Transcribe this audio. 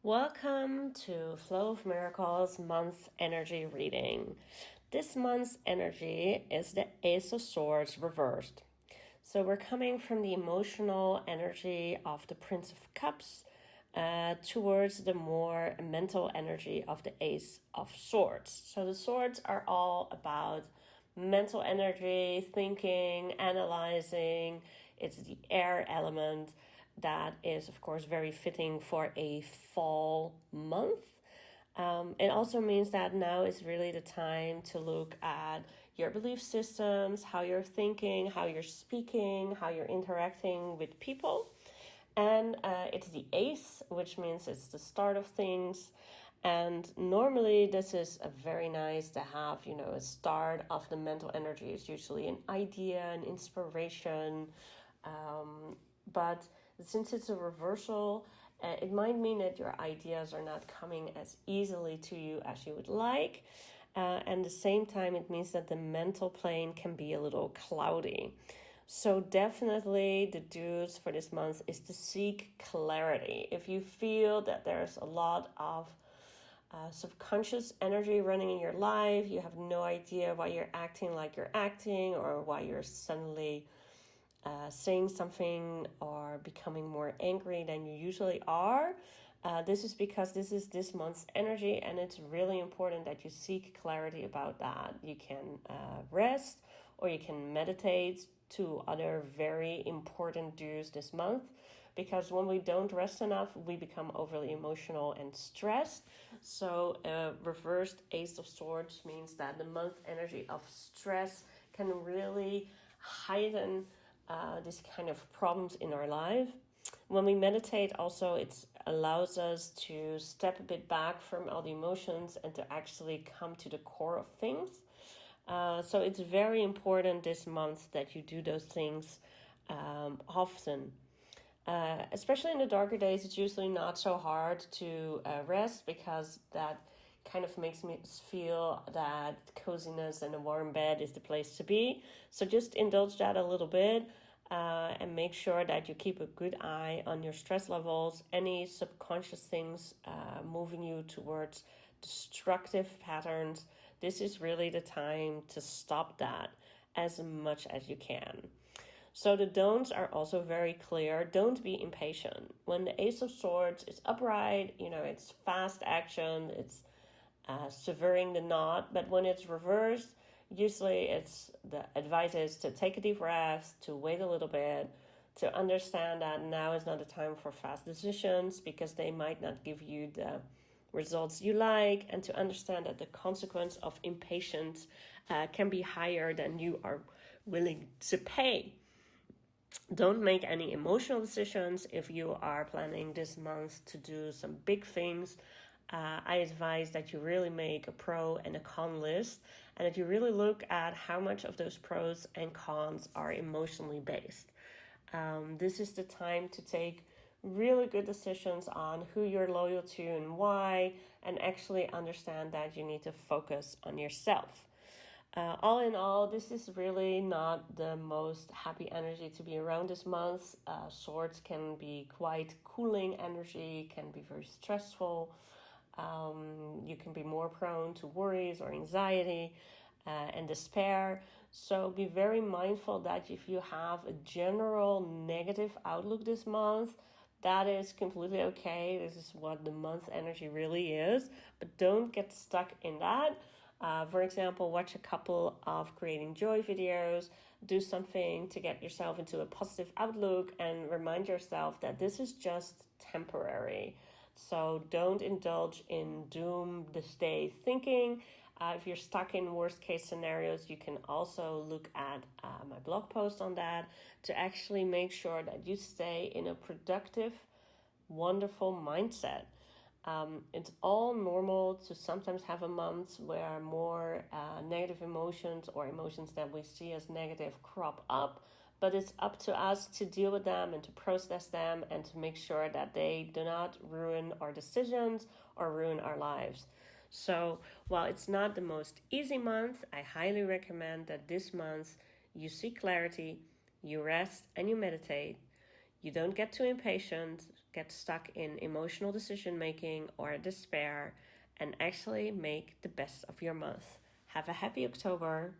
Welcome to Flow of Miracles month energy reading. This month's energy is the Ace of Swords reversed. So we're coming from the emotional energy of the Prince of Cups towards the more mental energy of the Ace of Swords. So the swords are all about mental energy, thinking, analyzing. It's the air element. That is, of course, very fitting for a fall month. It also means that now is really the time to look at your belief systems, how you're thinking, how you're speaking, how you're interacting with people. And it's the ace, which means it's the start of things. And normally this is very nice to have, a start of the mental energy. It's usually an idea, an inspiration. But since it's a reversal, it might mean that your ideas are not coming as easily to you as you would like. And at the same time, it means that the mental plane can be a little cloudy. So definitely the do's for this month is to seek clarity. If you feel that there's a lot of subconscious energy running in your life, you have no idea why you're acting like you're acting or why you're suddenly saying something or becoming more angry than you usually are. This is because this is this month's energy, and it's really important that you seek clarity about that. You can rest or you can meditate, two other very important do's this month, because when we don't rest enough, we become overly emotional and stressed. So reversed Ace of Swords means that the month energy of stress can really heighten this kind of problems in our life. When we meditate also, it allows us to step a bit back from all the emotions and to actually come to the core of things. So it's very important this month that you do those things often. Especially in the darker days, it's usually not so hard to rest, because that kind of makes me feel that coziness and a warm bed is the place to be. So just indulge that a little bit and make sure that you keep a good eye on your stress levels, any subconscious things moving you towards destructive patterns. This is really the time to stop that as much as you can. So the don'ts are also very clear. Don't be impatient. When the Ace of Swords is upright, it's fast action, it's severing the knot. But when it's reversed, usually the advice is to take a deep breath, to wait a little bit, to understand that now is not the time for fast decisions, because they might not give you the results you like, and to understand that the consequence of impatience can be higher than you are willing to pay. Don't make any emotional decisions. If you are planning this month to do some big things, I advise that you really make a pro and a con list, and that you really look at how much of those pros and cons are emotionally based. This is the time to take really good decisions on who you're loyal to and why, and actually understand that you need to focus on yourself. All in all, this is really not the most happy energy to be around this month. Swords can be quite cooling energy, can be very stressful. You can be more prone to worries or anxiety and despair. So be very mindful that if you have a general negative outlook this month, that is completely okay. This is what the month energy really is. But don't get stuck in that. For example, watch a couple of creating joy videos, do something to get yourself into a positive outlook, and remind yourself that this is just temporary. So don't indulge in doomsday thinking. If you're stuck in worst case scenarios, you can also look at my blog post on that to actually make sure that you stay in a productive, wonderful mindset. It's all normal to sometimes have a month where more negative emotions or emotions that we see as negative crop up, but it's up to us to deal with them and to process them and to make sure that they do not ruin our decisions or ruin our lives. So while it's not the most easy month, I highly recommend that this month you seek clarity, you rest and you meditate. You don't get too impatient. get stuck in emotional decision making or despair and actually make the best of your month. Have a happy October.